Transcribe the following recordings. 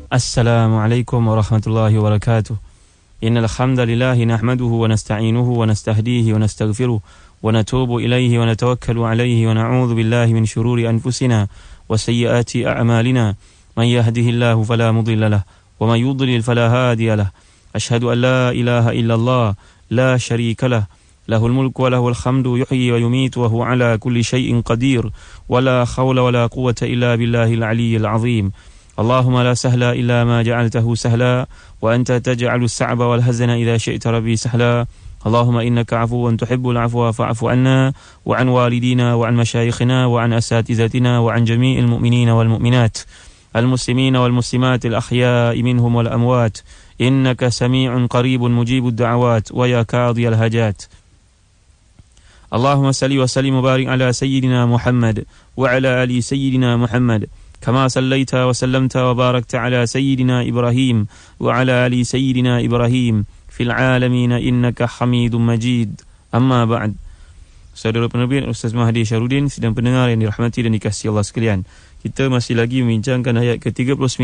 Assalamualaikum warahmatullahi wabarakatuh. Innal hamdalillah nahmaduhu wa nasta'inuhu wa nastahdihi wa nastaghfiruh wa natubu ilayhi wa natawakkalu alayhi wa na'udzu billahi min shururi anfusina wa sayyiati a'malina. Man yahdihillahu fala mudilla lahu wa man yudlil fala hadiya lahu. Ashhadu an la ilaha illallah la syarika lahu. Lahul mulku wa lahul hamdu yuhyi wa yumitu wa huwa ala kulli syai'in qadir. Wa la hawla wa la quwwata illa billahil aliyyil azim. Allahumma la sahla illa ma ja'altahu sahla wa anta taj'alus sa'ba wal hazana idza syi'ta rabbi sahla. Allahumma innaka 'afuwun tuhibbul 'afwa fa'fu 'anna wa 'an walidina wa 'an masyayikhina wa 'an asatizatina wa 'an jami'il mu'minina wal mu'minat al muslimina wal muslimat al ahya'i minhum wal amwat innaka sami'un qaribun mujibud da'awat wa ya qadiyal hajat. Allahumma salli wa sallim wa barik ala sayyidina Muhammad wa ala ali sayyidina Muhammad كما صليت وسلمت وباركت على سيدنا إبراهيم وعلى آل سيدنا إبراهيم في العالمين إنك حميد مجيد. أما بعد. Saudara penerbit Ustaz Mahdi Syarudin, sedang pendengar yang dirahmati dan dikasihi Allah sekalian, kita masih lagi membincangkan ayat ke-39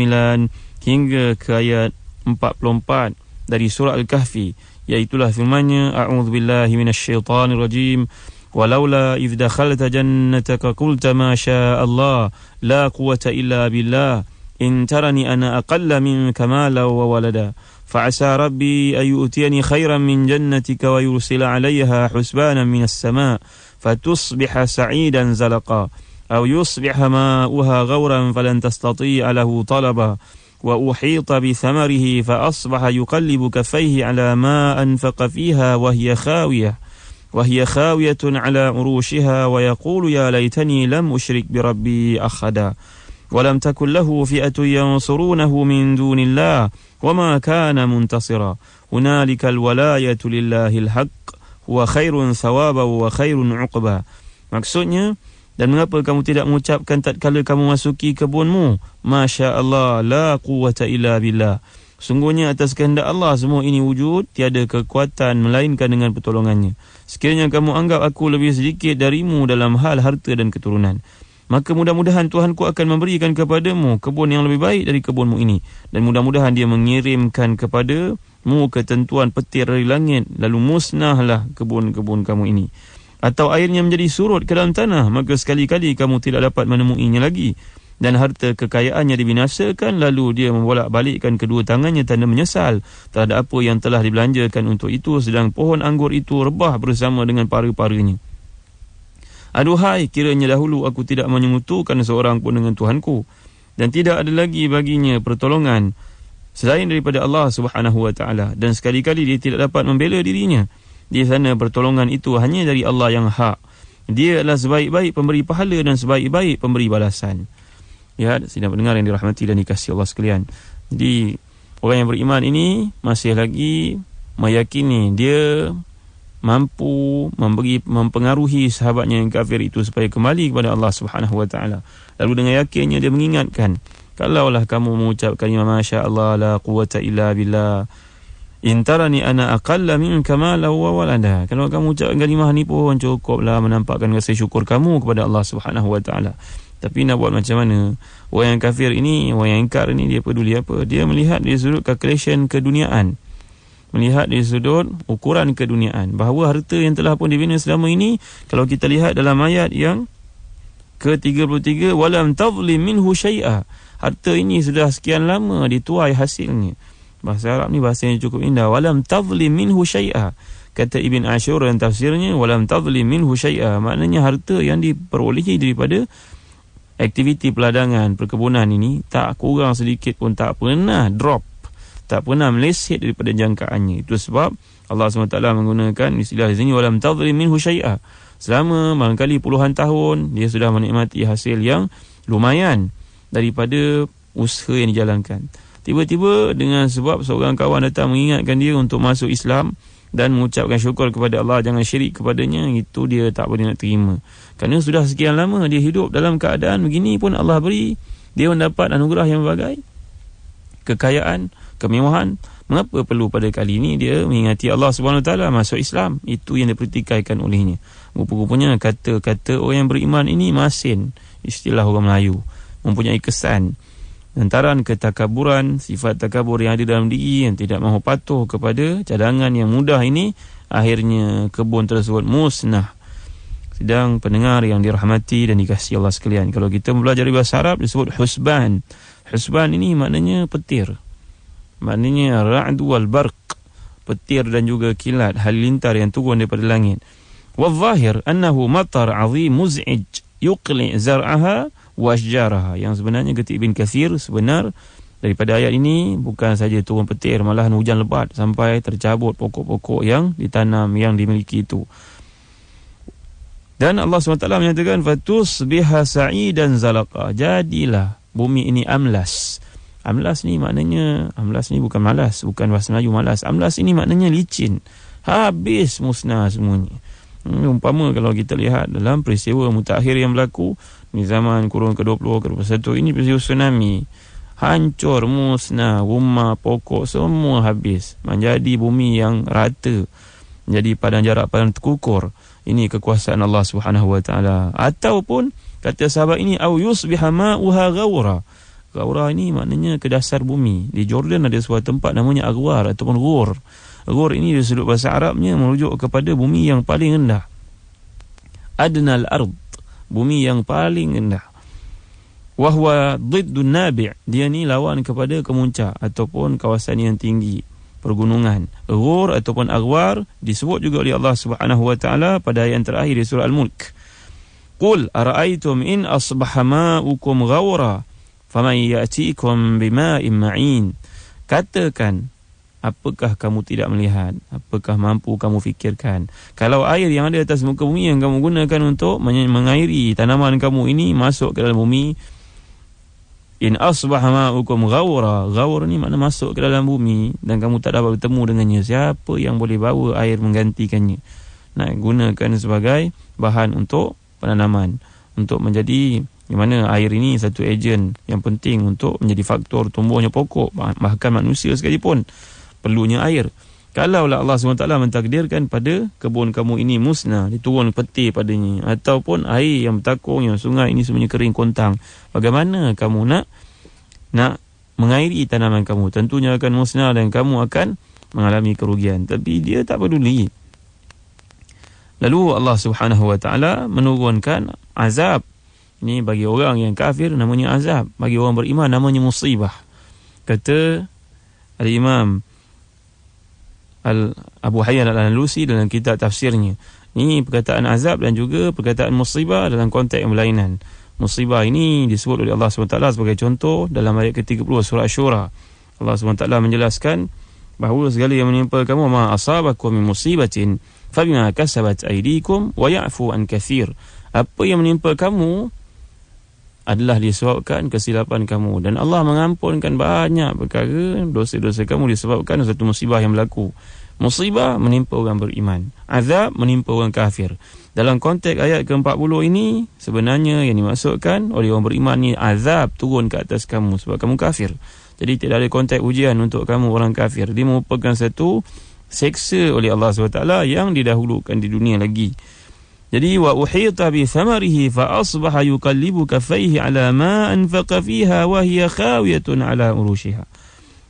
hingga ke ayat 44 dari surah Al-Kahfi, iaitulah firman-Nya, a'udzubillahi minasyaitonir rajim. ولولا إذ دخلت جنتك قلت ما شاء الله لا قوة إلا بالله إن ترني أنا أقل منك مالا وولدا فعسى ربي أن يؤتيني خيرا من جنتك ويرسل عليها حسبانا من السماء فتصبح سعيدا زلقا أو يصبح ماؤها غورا فلن تستطيع له طلبا وأحيط بثمره فأصبح يقلب كفيه على ما أنفق فيها وهي خاوية على عروشها ويقول يا ليتني لم أشرك بربي أحدا ولم تكن له فئة ينصرونه من دون الله وما كان منتصرا هنالك الولاية لله الحق هو خير ثوابا وخير عقبا. Maksudnya, dan mengapa kamu tidak mengucapkan tatkala kamu masuki kebunmu, Masya Allah la quwwata illa billah, sungguhnya atas kehendak Allah semua ini wujud, tiada kekuatan melainkan dengan pertolongannya. Sekiranya kamu anggap aku lebih sedikit darimu dalam hal harta dan keturunan, maka mudah-mudahan Tuhanku akan memberikan kepadamu kebun yang lebih baik dari kebunmu ini, dan mudah-mudahan dia mengirimkan kepadamu ketentuan petir dari langit, lalu musnahlah kebun-kebun kamu ini. Atau airnya menjadi surut ke dalam tanah, maka sekali-kali kamu tidak dapat menemuinya lagi. Dan harta kekayaannya dibinasakan, lalu dia membolak-balikkan kedua tangannya tanda menyesal terhadap apa yang telah dibelanjakan untuk itu, sedang pohon anggur itu rebah bersama dengan para-paranya. Aduhai, kiranya dahulu aku tidak menyekutukan seorang pun dengan Tuhanku, dan tidak ada lagi baginya pertolongan selain daripada Allah Subhanahu wa ta'ala, dan sekali-kali dia tidak dapat membela dirinya. Di sana pertolongan itu hanya dari Allah yang hak. Dia adalah sebaik-baik pemberi pahala dan sebaik-baik pemberi balasan. Ya, sidang pendengar yang dirahmati dan dikasihi Allah sekalian. Jadi, orang yang beriman ini masih lagi meyakini dia mampu mempengaruhi sahabatnya yang kafir itu supaya kembali kepada Allah Subhanahu wa ta'ala. Lalu dengan yakinnya dia mengingatkan, kalaulah kamu mengucapkan Masya Allah la quwwata illa billah in tarani ana aqalla minka malan wa walada, kalau kamu ucapkan kalimah ni pun cukuplah menampakkan rasa syukur kamu kepada Allah Subhanahu wa ta'ala. Tapi nak buat macam mana? Orang yang kafir ini, orang yang ingkar ini, dia peduli apa? Dia melihat dari sudut calculation keduniaan, melihat dari sudut ukuran keduniaan, bahawa harta yang telah pun dibina selama ini, kalau kita lihat dalam ayat yang ke-33, walam tazlim minhu syai'a, harta ini sudah sekian lama dituai hasilnya. Bahasa Arab ni bahasa yang cukup indah. Walam tazlim minhu syai'a, kata Ibn Ashur dan tafsirnya, walam tazlim minhu syai'a, maknanya harta yang diperolehi daripada aktiviti peladangan, perkebunan ini tak kurang sedikit pun, tak pernah drop, tak pernah meleset daripada jangkaannya. Itu sebab Allah SWT menggunakan istilah di sini walam tazlim minhu syai'a. Selama barangkali puluhan tahun dia sudah menikmati hasil yang lumayan daripada usaha yang dijalankan. Tiba-tiba dengan sebab seorang kawan datang mengingatkan dia untuk masuk Islam dan mengucapkan syukur kepada Allah, jangan syirik kepadanya, itu dia tak boleh nak terima. Kerana sudah sekian lama dia hidup dalam keadaan begini pun Allah beri dia mendapat anugerah yang berbagai, kekayaan, kemewahan. Mengapa perlu pada kali ini dia mengingati Allah Subhanahu Wa Taala, masuk Islam? Itu yang dipertikaikan olehnya. Rupa-rupanya kata-kata orang yang beriman ini masin, istilah orang Melayu, mempunyai kesan. Lantaran ketakaburan, sifat takabur yang ada dalam diri, yang tidak mahu patuh kepada cadangan yang mudah ini, akhirnya kebun tersebut musnah. Sedang pendengar yang dirahmati dan dikasihi Allah sekalian, kalau kita belajar bahasa Arab disebut husban. Husban ini maknanya petir, maknanya ra'du wal barq, petir dan juga kilat, halilintar yang turun daripada langit. Wal-zahir annahu matar 'azim muz'ij yuqli' zar'aha wa ashjaraha. Yang sebenarnya kata Ibn Katsir, sebenar daripada ayat ini bukan saja turun petir, malahan hujan lebat sampai tercabut pokok-pokok yang ditanam, yang dimiliki itu. Dan Allah SWT menyatakan fatusbiha sa'idan zalaqa, jadilah bumi ini amlas. Amlas ni maknanya, amlas ni bukan malas, bukan bahasa Melayu malas. Amlas ini maknanya licin, habis musnah semuanya. Umpama kalau kita lihat dalam peristiwa mutakhir yang berlaku di zaman kurun ke-20, ke-21 ini, peristiwa tsunami, hancur, musnah, rumah, pokok semua habis, menjadi bumi yang rata, menjadi padang jarak padang terkukur. Ini kekuasaan Allah Subhanahu wa taala. Ataupun kata sahabat ini, au yusbiha ma'uha ghawra. Ghawra ini maknanya ke dasar bumi. Di Jordan ada sebuah tempat namanya Aghwar ataupun Ghur. Ghur ini dari sudut bahasa Arabnya merujuk kepada bumi yang paling rendah. Adnal ard, bumi yang paling rendah. Wahwa diddun nabi', dia ni lawan kepada kemuncak ataupun kawasan yang tinggi, pergunungan. Ghur ataupun Aghwar disebut juga oleh Allah Subhanahu wa taala pada ayat terakhir di surah Al-Mulk. Qul ara'aytum in asbaha ma'ukum ghawra faman ya'tikum bima'in ma'in. Katakan, apakah kamu tidak melihat? Apakah mampu kamu fikirkan? Kalau air yang ada atas muka bumi yang kamu gunakan untuk mengairi tanaman kamu ini masuk ke dalam bumi, in asbaha ma'ukum ghawra, ghawr ni makna masuk ke dalam bumi dan kamu tak dapat bertemu dengannya, siapa yang boleh bawa air menggantikannya? Nak gunakan sebagai bahan untuk penanaman, untuk menjadi di mana air ini satu ejen yang penting untuk menjadi faktor tumbuhnya pokok, bahkan manusia sekalipun perlunya air. Kalaulah Allah SWT mentakdirkan pada kebun kamu ini musnah, diturun petir padanya, ataupun air yang bertakung, yang sungai ini semuanya kering kontang, bagaimana kamu nak mengairi tanaman kamu? Tentunya akan musnah dan kamu akan mengalami kerugian. Tapi dia tak peduli. Lalu Allah SWT menurunkan azab. Ini bagi orang yang kafir namanya azab, bagi orang beriman namanya musibah. Kata Al-Imam Abu Hayyan Al-Andalusi dalam kitab tafsirnya, ini perkataan azab dan juga perkataan musibah dalam konteks yang berlainan. Musibah ini disebut oleh Allah SWT sebagai contoh dalam ayat ke-30 surah Asy-Syura. Allah SWT menjelaskan bahawa segala yang menimpa kamu, ma asabakum min musibatin fabima kasabat aydikum wa ya'fu an katsir. Apa yang menimpa kamu adalah disebabkan kesilapan kamu, dan Allah mengampunkan banyak perkara, dosa-dosa kamu disebabkan satu musibah yang berlaku. Musibah menimpa orang beriman, azab menimpa orang kafir. Dalam konteks ayat ke-40 ini, sebenarnya yang dimaksudkan oleh orang beriman ni, azab turun ke atas kamu sebab kamu kafir. Jadi tidak ada konteks ujian untuk kamu orang kafir. Dia merupakan satu seksa oleh Allah SWT yang didahulukan di dunia lagi. Jadi wa uhita bi thamarihi fa asbaha yuqallibu kaffayhi ala ma anfaqa fiha wa hiya khawiyatun ala urushiha.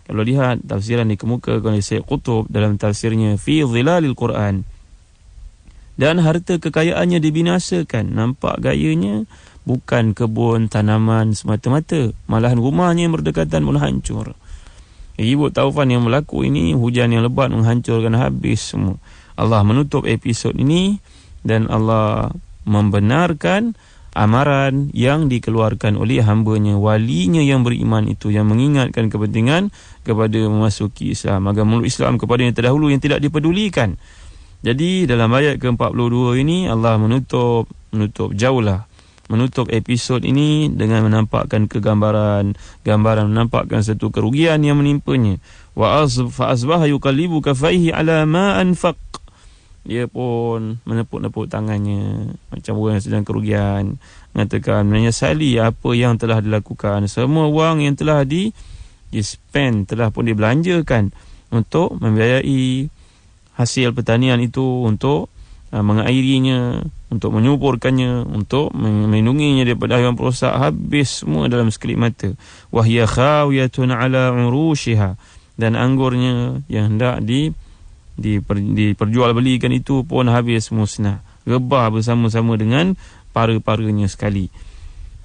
Kalau lihat tafsiran dikemukakan oleh Syekh Qutb dalam tafsirnya Fi Dhilalil Quran, dan harta kekayaannya dibinasakan, nampak gayanya bukan kebun tanaman semata-mata, malahan rumahnya yang berdekatan pun hancur. Ibu taufan yang berlaku ini, hujan yang lebat menghancurkan habis semua. Allah menutup episod ini dan Allah membenarkan amaran yang dikeluarkan oleh hambanya, walinya yang beriman itu, yang mengingatkan kepentingan kepada memasuki Islam, agama Islam kepada yang terdahulu yang tidak dipedulikan. Jadi dalam ayat ke-42 ini Allah menutup jauhlah, menutup episod ini dengan menampakkan gambaran menampakkan satu kerugian yang menimpanya. Wa asbaha yuqallibu kaffayhi ala ma anfaq. Dia pun menepuk-nepuk tangannya macam orang yang sedang kerugian, mengatakan menyesali apa yang telah dilakukan. Semua wang yang telah di-spend, telah pun dibelanjakan untuk membiayai hasil pertanian itu, untuk mengairinya, untuk menyuburkannya, untuk melindunginya daripada haiwan perosak, habis semua dalam sekelip mata. Wahya khawiyatun ala urushiha, dan anggurnya yang hendak diperjualbelikan itu pun habis musnah, rebah bersama-sama dengan para-paranya sekali.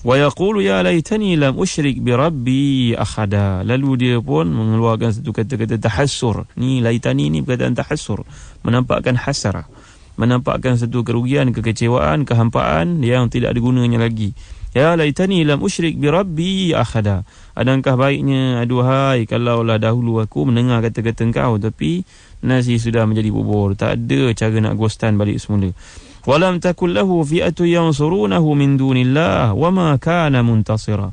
Wa yaqulu ya laitani lam usyrik bi rabbi ahada, lalu dia pun mengeluarkan satu kata-kata tahassur. Ni laitani ni perkataan tahassur, menampakkan hasarah, menampakkan satu kerugian, kekecewaan, kehampaan yang tidak ada gunanya lagi. Ya laitani lam usyrik bi rabbi ahada, alangkah baiknya aduhai kalaulah dahulu aku mendengar kata-kata engkau, tapi nasi sudah menjadi bubur, tak ada cara nak ghostan balik semula. Walam takul lahu fi'atu yansurunahu min dunillah wama kana muntasira,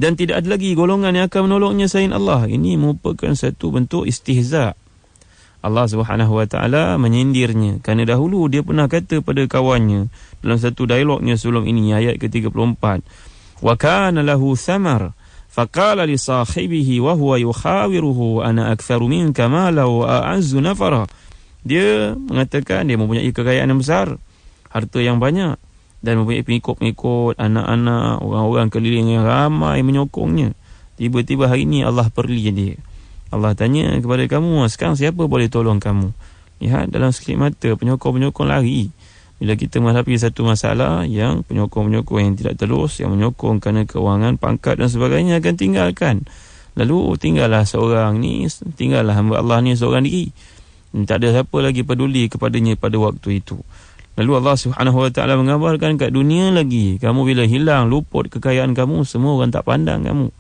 dan tidak ada lagi golongan yang akan menolongnya selain Allah. Ini merupakan satu bentuk istihza. Allah Subhanahu wa taala menyindirnya kerana dahulu dia pernah kata pada kawannya dalam satu dialognya sebelum ini, ayat ke-34, wa kana lahu thamar faqala li sahibihi wa huwa yukhawiruhu ana aktharu minka mala wa a'azzu nafara. Dia mengatakan dia mempunyai kekayaan yang besar, harta yang banyak, dan mempunyai pengikut-pengikut, anak-anak, orang-orang keliling yang ramai menyokongnya. Tiba-tiba hari ini Allah perli dia. Allah tanya kepada kamu, sekarang siapa boleh tolong kamu? Lihat dalam sekelip mata penyokong-penyokong lari. Bila kita menghadapi satu masalah yang penyokong-penyokong yang tidak terus, yang menyokong kerana kewangan, pangkat dan sebagainya akan tinggalkan. Lalu tinggallah seorang ni, tinggallah hamba Allah ni seorang diri. Tak ada siapa lagi peduli kepadanya pada waktu itu. Lalu Allah Subhanahu wa taala mengabarkan kat dunia lagi, kamu bila hilang, luput kekayaan kamu, semua orang tak pandang kamu.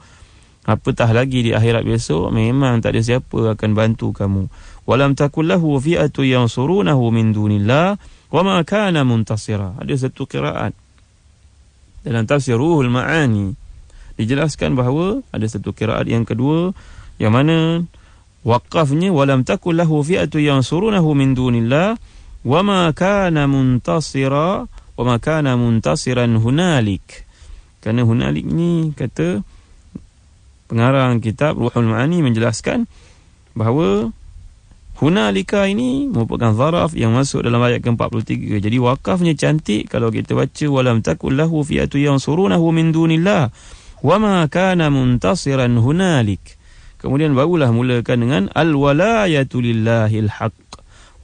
Apatah lagi di akhirat besok, memang tak ada siapa akan bantu kamu. Walam takul lahu fi'atu yansurunahu min dunillah wama kana muntasira. Ada satu qiraat dalam tafsir Ruhul Ma'ani dijelaskan bahawa ada satu qiraat yang kedua yang mana waqafnya walam takul lahu fi'atu yansurunahu min dunillah wama kana muntasira wama kana muntasiran hunalik. Kerana hunalik ni kata pengarang kitab Ruhul Ma'ani menjelaskan bahawa hunalika ini merupakan zaraf yang masuk dalam ayat ke-43. Jadi wakafnya cantik kalau kita baca walam takul lahu fi'atu yansurunahu min dunillah wama kana muntasiran hunalik. Kemudian barulah mulakan dengan al-walayatu lillahil haqq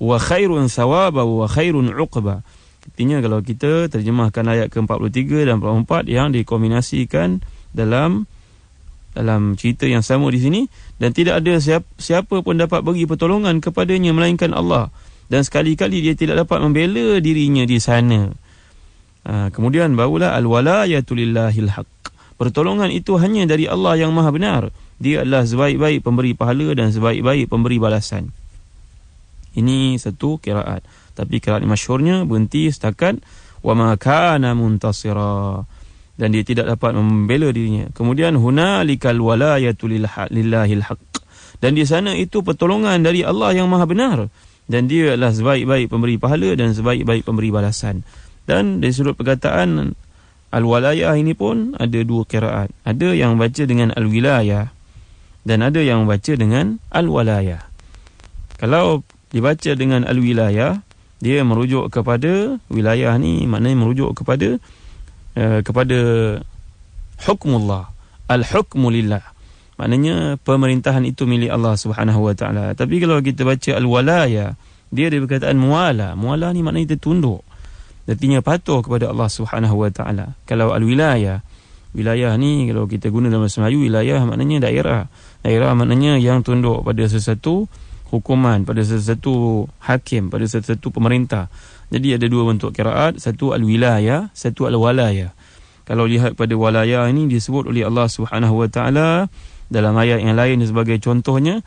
wa khairun thawaba wa khairun uqba. Artinya kalau kita terjemahkan ayat ke-43 dan 44 yang dikombinasikan dalam cerita yang sama di sini, dan tidak ada siapa pun dapat beri pertolongan kepadanya melainkan Allah, dan sekali-kali dia tidak dapat membela dirinya di sana. Kemudian barulah al-walayatu lillahil haqq, pertolongan itu hanya dari Allah yang maha benar. Dia adalah sebaik-baik pemberi pahala dan sebaik-baik pemberi balasan. Ini satu qiraat, tapi qiraat masyhurnya berhenti setakat wa ma kana muntasira, dan dia tidak dapat membela dirinya. Kemudian hunalikal walayatu lillahil haqq, dan di sana itu pertolongan dari Allah yang maha benar, dan dia adalah sebaik-baik pemberi pahala dan sebaik-baik pemberi balasan. Dan dari sudut perkataan al-walayah ini pun ada dua qiraat. Ada yang baca dengan al-wilayah dan ada yang baca dengan al-walayah. Kalau dibaca dengan al-wilayah, dia merujuk kepada wilayah ni, maknanya merujuk kepada hukmullah, al-hukmu lillah, maknanya pemerintahan itu milik Allah Subhanahu wa taala. Tapi kalau kita baca al-walaya, dia ada perkataan muala ni maknanya tertunduk, artinya patuh kepada Allah Subhanahu wa taala. Kalau al-wilayah, wilayah ni kalau kita guna dalam bahasa Melayu, wilayah maknanya daerah maknanya yang tunduk pada sesuatu hukuman, pada sesuatu hakim, pada sesuatu pemerintah. Jadi ada dua bentuk qiraat, satu al-wilayah, satu al-walayah. Kalau lihat pada walayah ini disebut oleh Allah Subhanahu wa taala dalam ayat yang lain sebagai contohnya,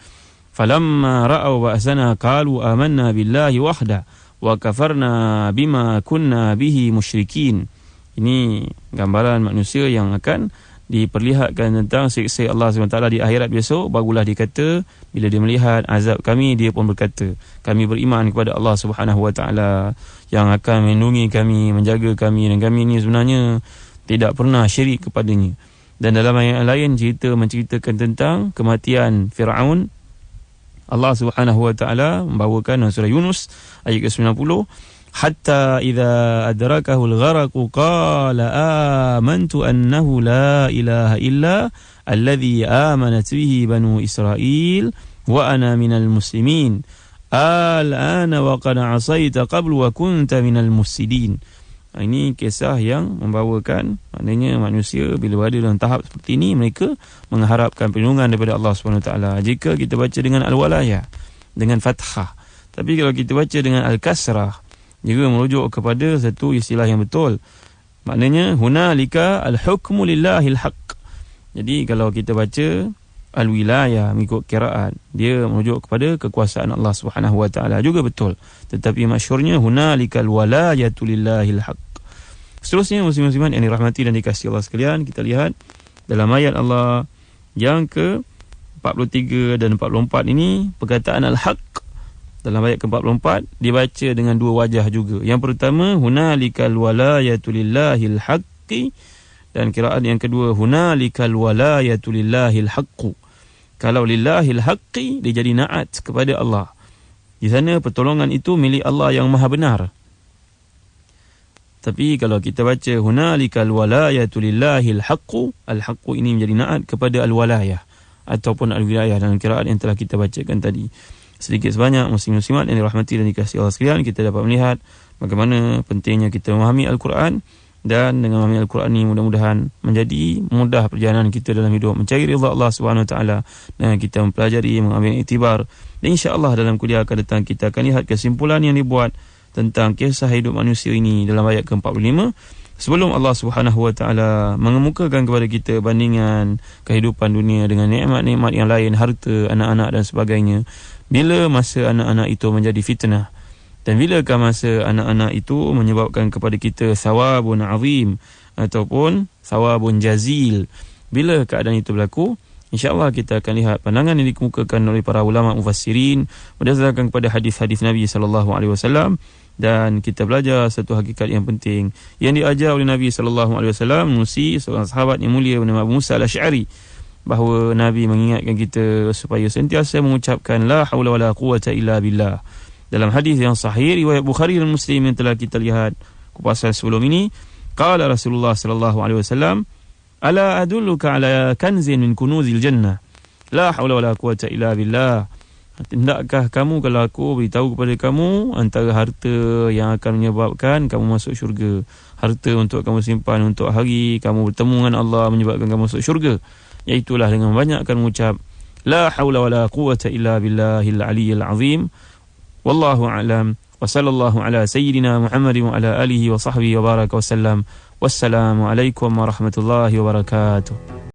falamma ra'aw ba'sana qalu amanna billahi wahda wa kafarna bima kunna bihi musyrikin. Ini gambaran manusia yang akan diperlihatkan tentang siksa Allah SWT di akhirat besok. Barulah dikata bila dia melihat azab kami, dia pun berkata kami beriman kepada Allah Subhanahu wa taala yang akan melindungi kami, menjaga kami, dan kami ini sebenarnya tidak pernah syirik kepadanya. Dan dalam ayat lain menceritakan tentang kematian Fir'aun Allah Subhanahu wa taala membawakan dalam surah Yunus ayat ke-90, hatta idza adrakahu al-gharaq qala amantu annahu la ilaha illa alladhi amanat bihi banu Israil wa ana minal muslimin al-ana wa qad asaita qablu wa kunta minal mufsidin. Ini kisah yang membawakan maknanya manusia bila berada dalam tahap seperti ini, mereka mengharapkan perlindungan daripada Allah SWT. Jika kita baca dengan al-walayah, dengan fathah. Tapi kalau kita baca dengan al-kasrah, juga merujuk kepada satu istilah yang betul. Maknanya hunalika al-hukmu lillahil haqq. Jadi kalau kita baca al-wilayah mengikut qiraat, dia merujuk kepada kekuasaan Allah Subhanahu wa taala, juga betul. Tetapi masyhurnya hunalikal walayatu lillahil haqq. Seterusnya muslim-muslimat yang dirahmati dan dikasihi Allah sekalian, kita lihat dalam ayat Allah yang ke-43 dan 44 ini, perkataan al-haqq dalam ayat ke-44 dibaca dengan dua wajah juga. Yang pertama hunalikal walayatu lillahil haqqi, dan qiraat yang kedua hunalikal walayatu lillahil haqqu. Kalau lillahil haqqi, dia jadi naat kepada Allah. Di sana pertolongan itu milik Allah yang maha benar. Tapi kalau kita baca hunalikal walayatu lillahil haqqu, al-haqqu ini menjadi naat kepada al-walayah ataupun al-wilayah dalam qiraat yang telah kita bacakan tadi. Sedikit sebanyak muslim-muslimat yang dirahmati dan dikasihi Allah sekalian, kita dapat melihat bagaimana pentingnya kita memahami Al-Quran. Dan dengan memahami Al-Quran ini mudah-mudahan menjadi mudah perjalanan kita dalam hidup, mencari ridha Allah Subhanahu Wa Taala, dan kita mempelajari, mengambil iktibar. Dan insya-Allah dalam kuliah akan datang kita akan lihat kesimpulan yang dibuat tentang kisah hidup manusia ini dalam ayat ke-45. Sebelum Allah Subhanahu Wa Taala mengemukakan kepada kita bandingan kehidupan dunia dengan nikmat-nikmat yang lain, harta, anak-anak dan sebagainya. Bila masa anak-anak itu menjadi fitnah, dan bilakah masa anak-anak itu menyebabkan kepada kita thawabun azim ataupun thawabun jazil. Bila keadaan itu berlaku, insya-Allah kita akan lihat pandangan yang dikemukakan oleh para ulama mufassirin berdasarkan kepada hadis-hadis Nabi sallallahu alaihi wasallam, dan kita belajar satu hakikat yang penting yang diajar oleh Nabi sallallahu alaihi wasallam melalui seorang sahabat yang mulia bernama Abu Musa al-Asy'ari, bahawa Nabi mengingatkan kita supaya sentiasa mengucapkan la haula wala quwata illa billah. Dalam hadis yang sahih riwayat Bukhari dan Muslim yang telah kita lihat kupasan sebelum ini, qala Rasulullah sallallahu alaihi wasallam, ala adulluka ala kanzin min kunuzil jannah, la haula wala quwata illa billah. Tindakkah kamu kalau aku beritahu kepada kamu antara harta yang akan menyebabkan kamu masuk syurga, harta untuk kamu simpan untuk hari kamu bertemu dengan Allah menyebabkan kamu masuk syurga, iaitulah dengan banyakkan mengucap la haula wala quwata illa billahil aliyyil azim. Wallahu a'lam, wa sallallahu ala sayyidina Muhammadin wa ala alihi wa sahbihi wa baraka wa sallam. Wassalamu alaikum warahmatullahi wabarakatuh.